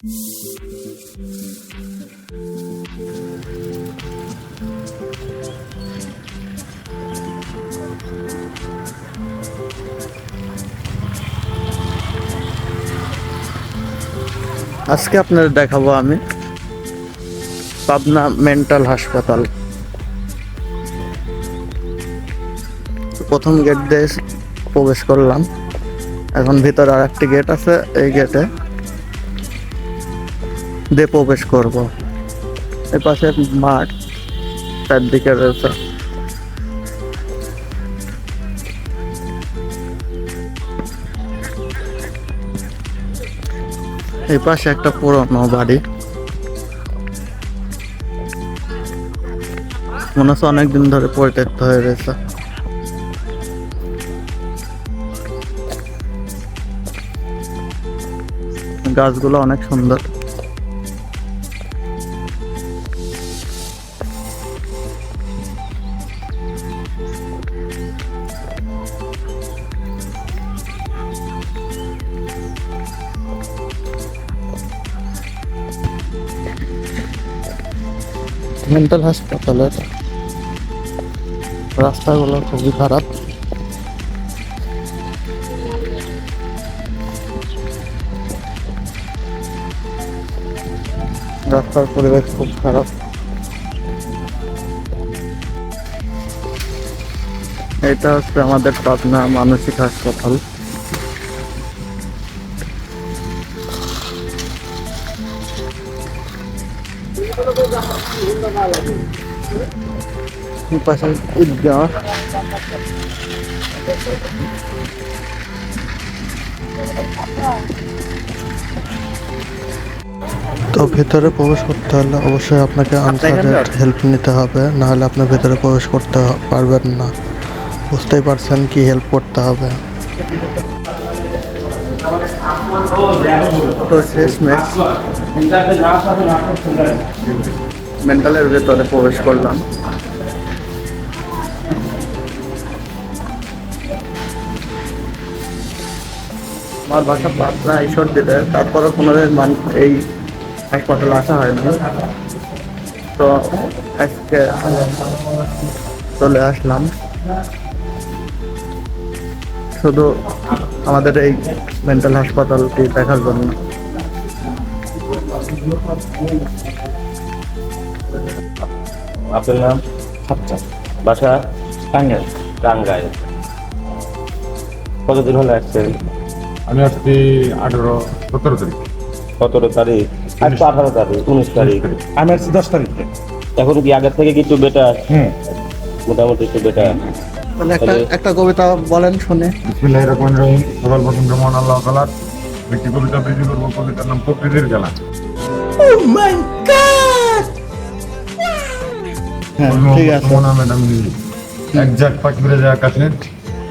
আজকে আপনাদের দেখাবো আমি পাবনা মেন্টাল হাসপাতাল। প্রথম গেট দিয়ে প্রবেশ করলাম, এখন ভিতরে আর একটি গেট আছে, এই গেটে দিয়ে প্রবেশ করব। এই পাশে মাঠ চারদিকে রয়েছে। এই পাশে একটা পুরনো বাড়ি, মনে হচ্ছে অনেকদিন ধরে পরিত্যক্ত হয়ে রয়েছে। গাছগুলো অনেক সুন্দর। মেন্টাল হাসপাতালের রাস্তাগুলো খুবই খারাপ। রাস্তার পরিবেশ খুব খারাপ। এটা হচ্ছে আমাদের পাবনা মানসিক হাসপাতাল। পাশে ঈদগাহ, তো ভেতরে প্রবেশ করতে হলে অবশ্যই আপনাকে আনসারের হেল্প নিতে হবে, নাহলে আপনি ভেতরে প্রবেশ করতে পারবেন না। বুঝতেই পারছেন কি হেল্প করতে হবে। তো শেষমেশ মেন্টালের ভেতরে প্রবেশ করলাম। আমার বাসা পাবনা ঈশ্বরদীতে, তারপরে কোনোদিন এই হাসপাতালে আসা হয়নি। তো আজকে চলে আসলাম শুধু আমাদের এই মেন্টাল হাসপাতালটি দেখার জন্য। আপনার নাম? বাসা টাঙ্গাইল। টাঙ্গাইল কতদিন হলো আসছেন? আমি আসছি 17 তারিখ। 17 তারিখ, আজ তো 18 তারিখ, 19 তারিখ। আমি আসছি 10 তারিখে। এখন কি আগের থেকে কি একটু বেটার? মোটামুটি একটু বেটার। একটা কবিতা বলেন শুনে। বিসমিল্লাহির রহমানির রহিম। সকাল প্রথম রহমান আল্লাহ তাআলা একটি কবিতা বৃদ্ধি করবো। কবিতার নাম প্রকৃতির খেলা। ঠিক আছে। ম্যাডাম এক ঝাঁক পাখি উড়ে যায় আকাশে,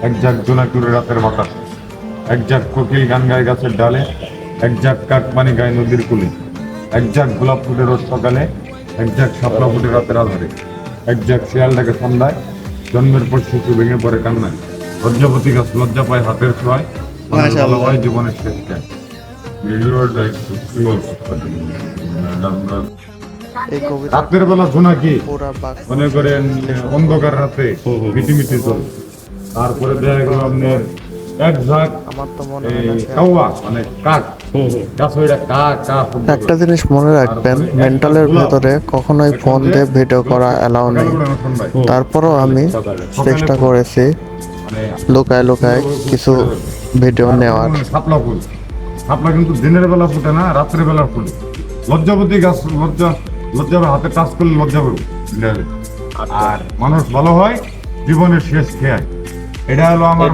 এক ঝাঁক জোনাকি উড়ে রাতের বাতাসে, এক ঝাঁক কোকিল গান গায় গাছের ডালে, এক ঝাঁক কাক পানি গায় নদীর কূলে, এক ঝাঁক গোলাপ ফুটে রোজ সকালে, এক ঝাঁক শাপলা ফুটে রাতের আধারে, এক ঝাঁক শিয়াল ডাকে সন্ধ্যায়, জন্মের পর শিশু ভেঙে পড়ে কান্নায়, লজ্জাপতি গাছ লজ্জা পায় হাতের ছোঁয়ায়, ভালো হয় জীবনের শেষ জ্ঞান। রাতের বেলা জোনাকি মনে করেন অন্ধকার রাতে মিটিমিটি চলে, তারপরে দেখা গেল আপনার এক ঝাঁক কাউয়া মানে কাক, একটা জিনিস মনে রাখবেন, মেন্টালের ভেতরে কখনোই ফোন দিয়ে ভিডিও করা অ্যালাউ নেই। তারপরও আমি চেষ্টা করেছি লুকায় লুকায় কিছু ভিডিও নেওয়ার। শাপলা ফুল, শাপলা কিন্তু দিনের বেলা ফুটে না, রাত্রের বেলা ফুটে। লজ্জাপতি গাছ লজ্জা হাতে টাচ করলে লজ্জা করবে। আর মানুষ ভালো হয় জীবনের শেষ খেয়াল। এটা হলো আমার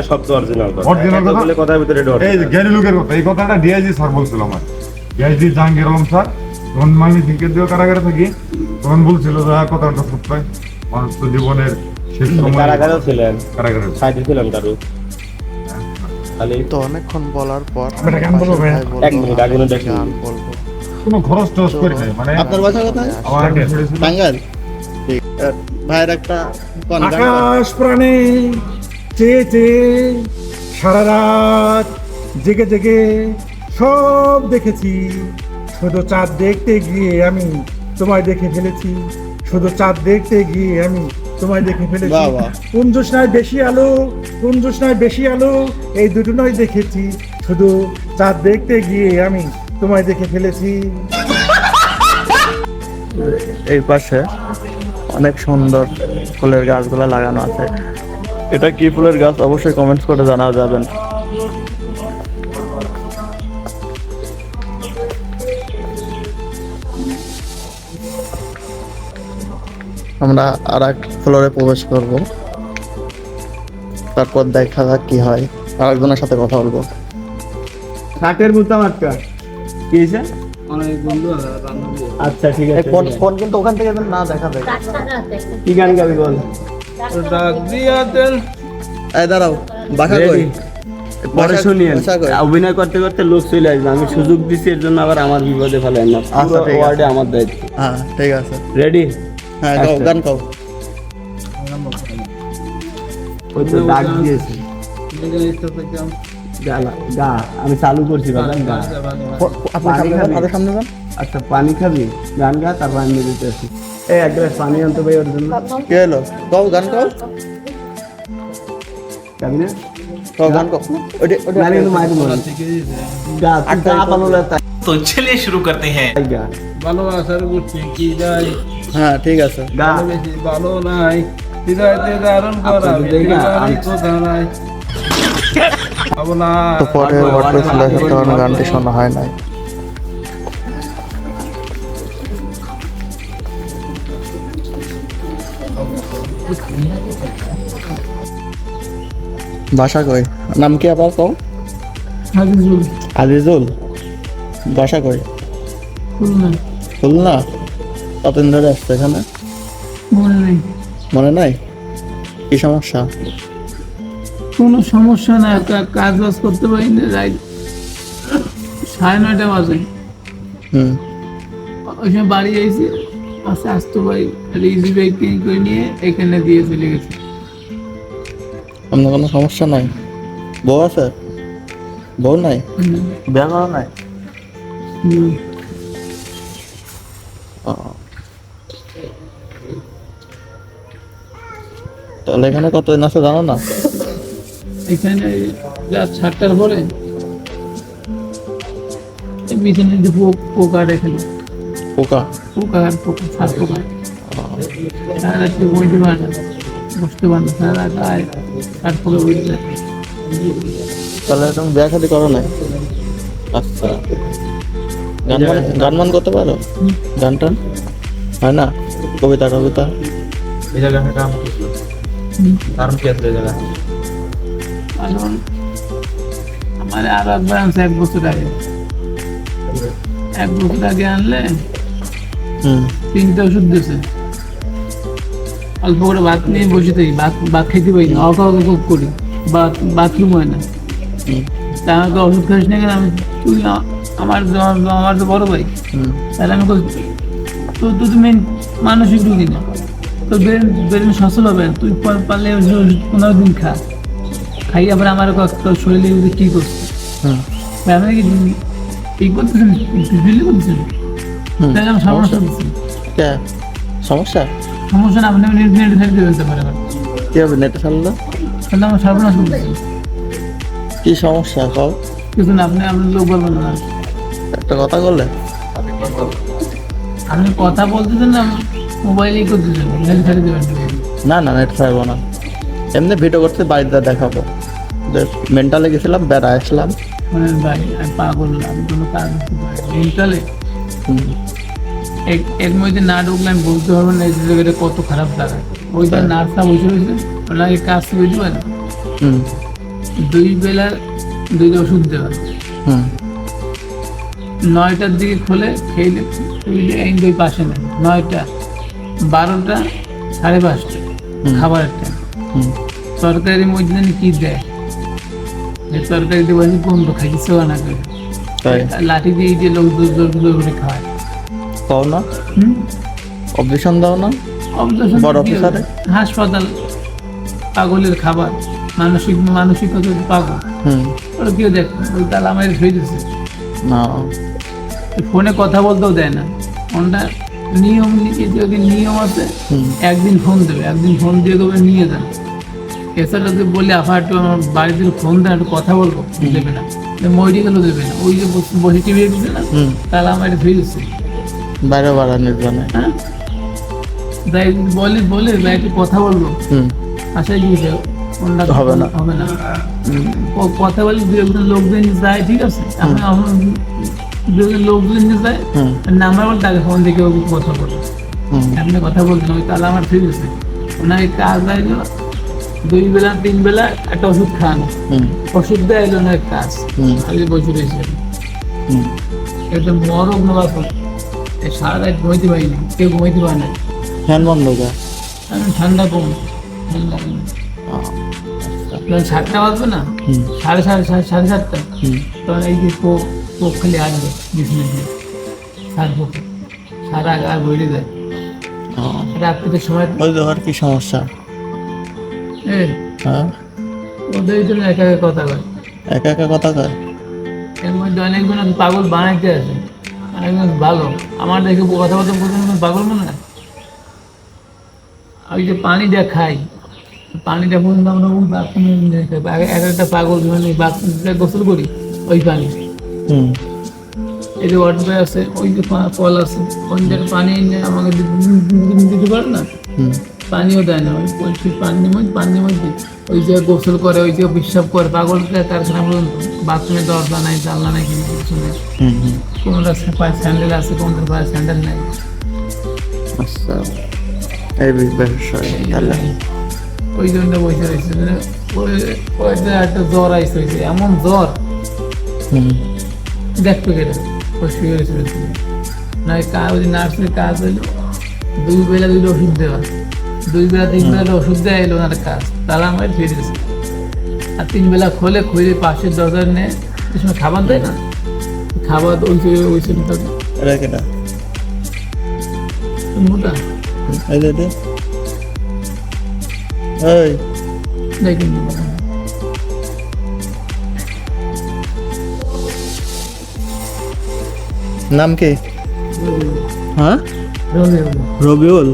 শব্দ অরিজিনাল কথার ভিতরে এই যে জ্ঞানী লোকের কথা। এই কথাটা ডিআইজি স্যার বলছিল আমার, ডিআইজি জাহাঙ্গীর আলম স্যার। তখন আমি দিকে দিয়ে কারাগারে থাকি, তখন বলছিল যে কথাটা সত্য, মানুষ তো জীবনের শেষ সময় কারাগারেও ছিলেন, কারাগারে সাইডে ছিলেন কারো। তো অনেকক্ষণ বলার পর গান বলবো ভাই? 1 মিনিট আগে গান বলবো। কোনো খরচ টরচ করি নাই, মানে আপনার বাসা কোথায়? আমার টাঙ্গাইল। ঠিক, ভাইয়ের একটা আকাশ প্রাণে চেয়ে চেয়ে সারা রাত জেগে জেগে সব দেখেছি, শুধু চাঁদ দেখতে গিয়ে আমি তোমায় দেখে ফেলেছি, শুধু চাঁদ দেখতে গিয়ে আমি তোমায় দেখে ফেলেছি। বাহ, বাহ। কোন জোছনায় বেশি আলো, কোন জোছনায় বেশি আলো, এই দুটো নয় দেখেছি, শুধু চাঁদ দেখতে গিয়ে আমি তোমায় দেখে ফেলেছি। এই পাশে অনেক সুন্দর ফুলের গাছগুলো লাগানো আছে। এটা কি ফুলের গাছ অবশ্যই কমেন্টস করে জানাও যাবেন। আমরা আর এক ফ্লোরে প্রবেশ করব, তারপর দেখা যাক কি হয়। আরেকজনের সাথে কথা বলবো। শাকের বুতাম আটকা কি হয়েছে? আচ্ছা ঠিক আছে। ফোন কিন্তু ওখান থেকে না দেখা যায়। কি গান গাবি বল? এই দাঁড়াও, বাসা কই? Ready? পরে বাসা- শুনিয়েন। বাসা কই? অভিনয় করতে করতে লোক চলে আসবে, আমি সুযোগ দিছি এর জন্য আবার আমার বিপদে ফেলেন না। আচ্ছা, পুরো ঠিক আছে। ওয়ার্ডে আমার দায়িত্ব। হ্যাঁ ঠিক আছে। রেডি? হ্যাঁ গাও, আচ্ছা। গান গাও। ওই তো ডাক দিয়েছে। গা আমি চালু করছি বাবা গা। আপনি পানি সামনে যান, খাবি? আরো সামনে যান। আচ্ছা পানি খাবি? গান গা, তারপর আমি দিতে আসি। এই এক গ্লাস পানি আনতে ভাই ওর জন্য। কি হলো? গাও, গান গাও। খাবি না? গাও, গান গাও। গানে তো মাইর মন। গা তুই গা পালো না তাই तो चलिए शुरू करते हैं। গা। ভালোবাসার গুটি কি যায়, হ্যাঁ ঠিক আছে। গা বেশি ভালো নাই, হৃদয়তে ধারণ করা আপনাদের বেশি না, গালি আমি- কথা নাই। ভাবনা তো পরে ওয়াটার ফ্ল্যাশ কারণে গানটি শোনা হয় নাই। বাসা কই? নাম কি আবার কও? আজিজুল। বাসা কই? খুলনা। কতদিন ধরে আসছে এখানে? মনে নাই? কি সমস্যা? কোনো সমস্যা না, কাজ বাজ করতে পারি না, রাত 9:30 বাজে হুম। ওই সময় বাড়ি আইছি, আস্তে আসতে পারি ইজি বাইক কিনে করে নিয়ে এখানে দিয়ে চলে গেছি। আপনার কোনো সমস্যা নাই? বউ আছে? বউ নাই? বিয়া করা নাই? হুম। ও। তাহলে এখানে কতদিন আছে জানো না? এখানে রাত 7টার পরে এই বিছানায় যে পোকা এখানে পোকা? পোকা আর পোকা, সাত পোকা সারা রাত্রি বইতে পারে না, বসতে পারে না, সারা রাত আয় সাত পোকা বইতে থাকে। তাহলে তুমি বিয়া খালি করো নাই? আচ্ছা। গান মান করতে পারো? গান টান হয় না? কবিতা কবিতা? এই জায়গাটা কাম করছিল, কারণ কি আছে এই জায়গা? কারণ আমার আর একবার আনছে 1 বছর আগে, 1 বছর আগে আনলে হুম। 3টা ওষুধ দিয়েছে। অল্প করে ভাত নিয়ে বসে থাকি, ভাত খেতে পারি না, অকা খুব করি, বাথরুম হয় না। হুম। তা আমাকে ওষুধ খাইস না কেন? তুই আমার তো বড় ভাই, হুম। তাহলে আমি তুই মেন মানসিক রুগী না, তোর ব্রেন সচল হবে না, তুই পারলে ওষুধ 15 দিন খা, খাই আবার আমার তোর শরীরে কি করছে, হুম। আমি কি ঠিক করতেছেন, দিল্লি করতেছেন, হুম। তাহলে আমার সমস্যা হচ্ছে। কে? সমস্যা? সমস্যা না, আপনি নেট ফেলতে ফেলতে পারে, কি হবে নেটে ছাড়লো? তাহলে আমার সর্বনাশ করতেছে। কি সমস্যা কও? কিছু না, আপনি লোক বলবেন না, একটা কথা বললে? আপনি কথা বলতেছেন না, মোবাইলেই করতেছেন, নেট ফেলে দেবেন। না না, নেট ছাড়বো না। এমনি ভিডিও করতে বাড়িতে দেখাবো যে মেন্টালে গেছিলাম, বেড়া আসলাম। মানে ভাই আমি পাগল না, আমি কোনো কাজ করতে পারি না। মেন্টালে হুম। এর মধ্যে না ঢুকলে আমি বলতে পারবো না এই জায়গাটা কত খারাপ লাগে। ওইটা নার্সটা বসে রয়েছে, ওনাকে কাজ বুঝতে পারে, হুম। 2 বেলা 2টা ওষুধ দেওয়া, হুম। 9টার দিকে খোলে, খেলে এই পাশে নেই, 9টা 12টা 5:30 খাবারের টাইম। হুম। তরকারির মধ্যে জানি কি দেয়, এই তরকারি দেবো বন্ধ, খাই কিছু না করে তাই লাঠি দিয়ে এই যে লোক জোর করে খাওয়ায়। কও না? হুম, অবজেকশন দাও না? অবজেকশন বড় কি হবে? অফিসারে? হাসপাতাল, পাগলের খাবার, মানসিকতা পাগল, হুম। ওরা কেউ দেখ, ওই তালা মায়ের হয়ে যাচ্ছে, না ফোনে কথা বলতেও দেয় না। ফোনটা নিয়ম নিয়ম আছে, একদিন ফোন দেবে, একদিন ফোন দিয়ে দেবে নিয়ে যান। এছাড়া যদি বলি আবার একটু আমার বাড়িতে ফোন দেন একটু কথা বলবো, দেবে না। মেডিকেলও দেবে না, ওই যে বসে টিভি দেখছে না, তাহলে আমার এটা ফিরছে। বাইরে বাড়ানোর জন্য। হ্যাঁ, তাই বলে ভাই একটু কথা বলবো, আশায় গিয়েছে ফোনটা হবে না। হবে না। ও কথা বলি দু একজন লোকজন যায়, ঠিক আছে, এখন দু একজন লোকজন যায়, নাম্বার বলে তাকে ফোন থেকে কথা বলবো, এমনি কথা বলতে ওই তাহলে আমার ঠিক আছে। ওনার এই কাজ আইলো 2 বেলা 3 বেলা একটা ওষুধ খান, ওষুধ দেয় এলো না কাজ, খালি বসে রয়েছে। এটা মরক নেওয়ার পর সারা রাত ঘুমাইতে পারিনি, কেউ ঘুমাইতে পারে না। ফ্যান বন্ধ কর। কারণ ঠান্ডা কম, ঠান্ডা কম। যখন 7টা বাজবে না, সাড়ে 7:30 তখন এই যে কোক খালি আসবে বিছানায়, সারা গা ভরে যায়। রাত্রিতে সময় ওই দেওয়ার কি সমস্যা? হ্যাঁ, ওদের জন্য একা একা কথা কয়। একা একা কথা কয়। এর মধ্যে অনেকজন পাগল বানাইতে আছে, অনেকজন ভালো। আমার দেখে কথা বলতে বলতে পাগল মনে হয়। ওই যে পানি দিয়ে খাই, পানিটা পর্যন্ত আমরা ওই বাথরুমে খাই। এক একটা পাগল মানে বাথরুমে গোসল করি ওই পানি। এই যে ওয়াটার বয় আছে, ওই যে কল আছে, ওই যে পানি এনে আমাকে দিতে পারে না, পানিও দেয় না। ওই বলছি পানির মধ্যে ওই যে গোসল করে, ওই যে বিশ্বাস করে পাগল কারখানা পর্যন্ত। বাথরুমে দরজা নাই, জানলা নাই, কিছু নেই। কোনটা পায়ে স্যান্ডেল আছে, কোনটা পায়ে স্যান্ডেল নাই। আচ্ছা, এই বিষয় তাহলে ওই জন্য বসে রয়েছে। ওই একটা জ্বর আইসে হয়েছে, এমন জ্বর দেখতো কেটা ওই শুয়ে রয়েছে। না ওই নার্সের কাজ হইলো 2 বেলা 2 ওষুধ দেওয়া, 2 বেলা 3 বেলা ওষুধ দেওয়া এলো ওনার কাজ, তাহলে আমার ফিরেছে। আর 3 বেলা খুলে পাশের দরজা নিয়ে সে সময় খাবার দেয় না, খাবার ওই সব থাকে। এটা কেটা মোটা এই দে দে এই দেখুন, নাম কি? হ্যাঁ, রবিউল।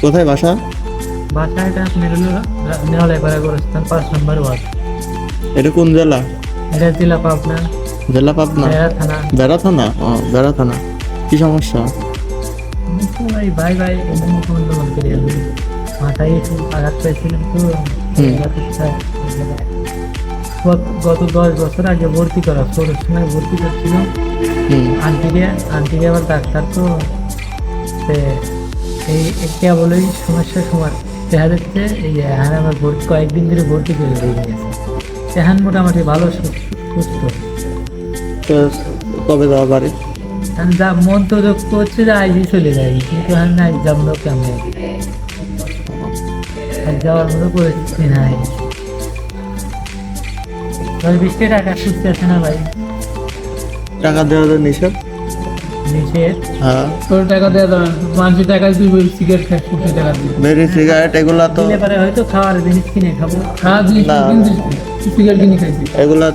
কোথায় বাসা? বাসাটা আপনার হলো নেওয়ালাইপাড়া গোরস্থান 5 নম্বর ওয়ার্ড। এটা কোন জেলা? এটা জেলা পাবনা, জেলা পাবনা, বেড়া থানা। বেড়া থানা। বেড়া থানা। কি সমস্যা? ভাই মাথায় একটু আঘাত পেয়েছিলাম তো, গত 10 বছর আগে ভর্তি করা, 16 সময় ভর্তি করছিল। আন্টিকে আবার ডাক্তার তো এই কেবলই সমস্যার সময় দেখা যাচ্ছে। এই এখন আমার কয়েকদিন ধরে ভর্তি করে দিয়ে গেছে, এখন মোটামুটি ভালো সুস্থ। তো কবে যাওয়া বাড়ি? এখন যা মন তো করছে যে আইজি চলে যায়, কিন্তু এখন না যাবো কেমন যাওয়ার মতো পরিস্থিতি নাই। 10-20 টাকা সুস্থ আছে না ভাই? টাকা দেওয়া যায় নিষেধ? নিষেধ? হ্যাঁ, তোর টাকা দেওয়া যাবে না, মানুষের টাকা তুই সিগারেট খাস, 50 টাকা দিয়ে বেরি সিগারেট এগুলা তো দিলে পারে হয়তো খাওয়ার জিনিস কিনে খাবো, খাওয়ার জিনিস না। সিগারেট কিনে খাইছি, এগুলা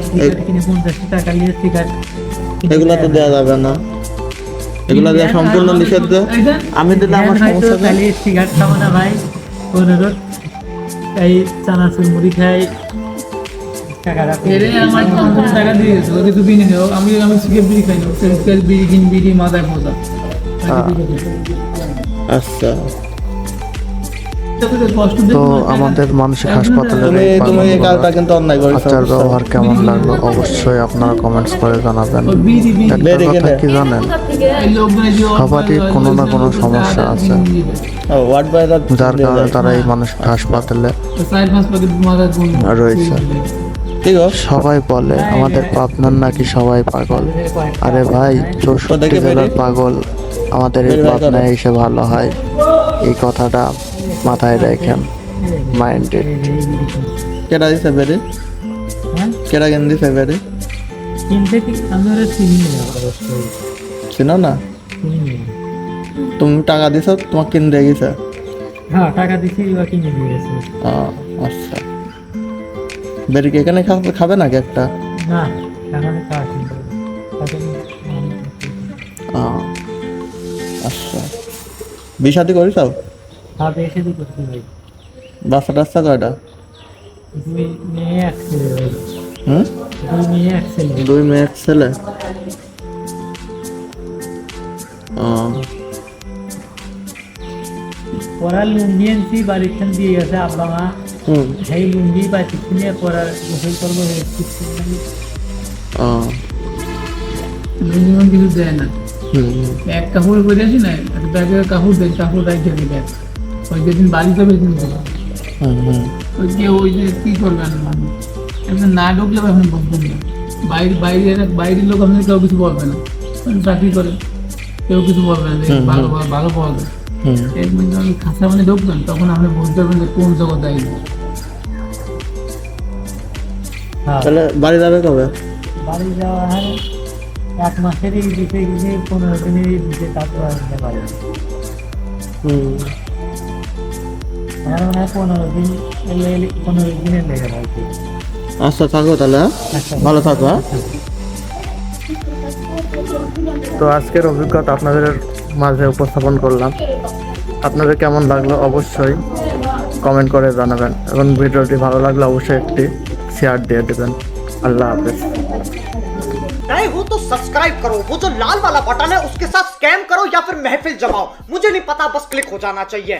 সিগারেট কিনে 50 টাকা নিয়ে সিগারেট এগুলা তো দেওয়া যাবে না। এগুলা দেওয়া সম্পূর্ণ নিষেধ। আমি দিলে আমার সমস্যা নেই। সিগারেট খাবো না ভাই, অনুরোধ। এই চানাচুর মুড়ি খাই, আমার 50 টাকা দিয়ে গেছে, ওকে তো কিনে নেও। আমি সিগারেট বিড়ি খাই না, সিগারেট বিড়ি কিন, বিড়ি মাথায় পোজা। আচ্ছা, কষ্ট তো আমাদের মানসিক হাসপাতালের তুমি এই তুমি এই কাজটা কিন্তু অন্যায় করেছো। আচার ব্যবহার কেমন লাগলো অবশ্যই আপনারা কমেন্টস করে জানাবেন। একটা বেরিয়ে কথা গেলে। কি জানেন, সবারই কোনো না কোনো সমস্যা আছে, ওয়ার্ড বয়রা যার কারণে তারা এই মানসিক হাসপাতালে 4-5 প্যাকেট মাথায় গুণ রয়েছে। ঠিক আছে। সবাই বলে আমাদের পাবনার নাকি সবাই পাগল। আরে ভাই, 64 জেলার পাগল আমাদের এই পাবনায় এসে ভালো হয়, এই কথাটা মাথায় রাখেন, মাইন্ডে। কেডা দিছে বেরি? হ্যাঁ, কেডা কেন দিছে বেরি? কিনতে কি আমরা চিনি না, অবশ্যই চিনো না? চিনি না। তুমি টাকা দিছো, তোমাকে কিনে দিয়ে গেছে? হ্যাঁ, টাকা দিছি বা কিনে দিয়ে গেছে। আচ্ছা, বেরি কি এখানে খাবে নাকি একটা? না, টাকা আচ্ছা, বিয়ে শাদী করিস? হ্যাঁ বেশি দিন করছি ভাই, বাচ্চা টাচ্চা কয়টা? 2 মেয়ে 1 ছেলে ভাই, হুম, 2 মেয়ে 1 ছেলে। 2 মেয়ে 1 ছেলে। ও, পড়ার লুঙ্গি আনছি বাড়ির থেকে দিয়ে গেছে আব্বা মা, হুম, সেই লুঙ্গি বা টিফিনে পড়ার গোসল করবো ও, লুঙ্গি কিছু দেয় না। হুম, এক কাপড় করে আসি না, এক ব্যাগে কাপড় দেয়, কাপড় রাখতে ব্যাগ ওই যেদিন বাড়ি যাবে সেদিন দেবো। হুম, ওই যে কি করবেন মানুষ এখন না ঢুকলে এখন বুঝবেন না, বাইরের লোক আপনাদের কেউ কিছু বলবে না, চাকরি করে কেউ কিছু বলবে না যে ভালো ভালো পাওয়া যায়। হুম। এরপর যখন খাঁচা মানে ঢুকবেন তখন আপনি বুঝতে পারবেন যে কোন জগৎ আইবে। তাহলে বাড়ি যাবে কবে? বাড়ি যাওয়া হয় 1 মাসেরই দিতে গিয়ে 15 দিনেরই দিতে, তারপর আসতে পারে। হুম, আমার মনে হয় 15 দিন 15 দিনের লেগে যায়। আচ্ছা থাকো তাহলে, হ্যাঁ? ভালো থাকো, হ্যাঁ? তো আজকের অভিজ্ঞতা আপনাদের মাঝে উপস্থাপন করলাম। আপনাদের কেমন লাগলো অবশ্যই কমেন্ট করে জানাবেন এবং ভিডিওটি ভালো লাগলে অবশ্যই একটি শেয়ার দিয়ে দেবেন। আল্লাহ হাফেজ। नए हो तो सब्सक्राइब करो, वो जो लाल वाला बटन है उसके साथ स्कैम करो या फिर महफिल जमाओ, मुझे नहीं पता, बस क्लिक हो जाना चाहिए।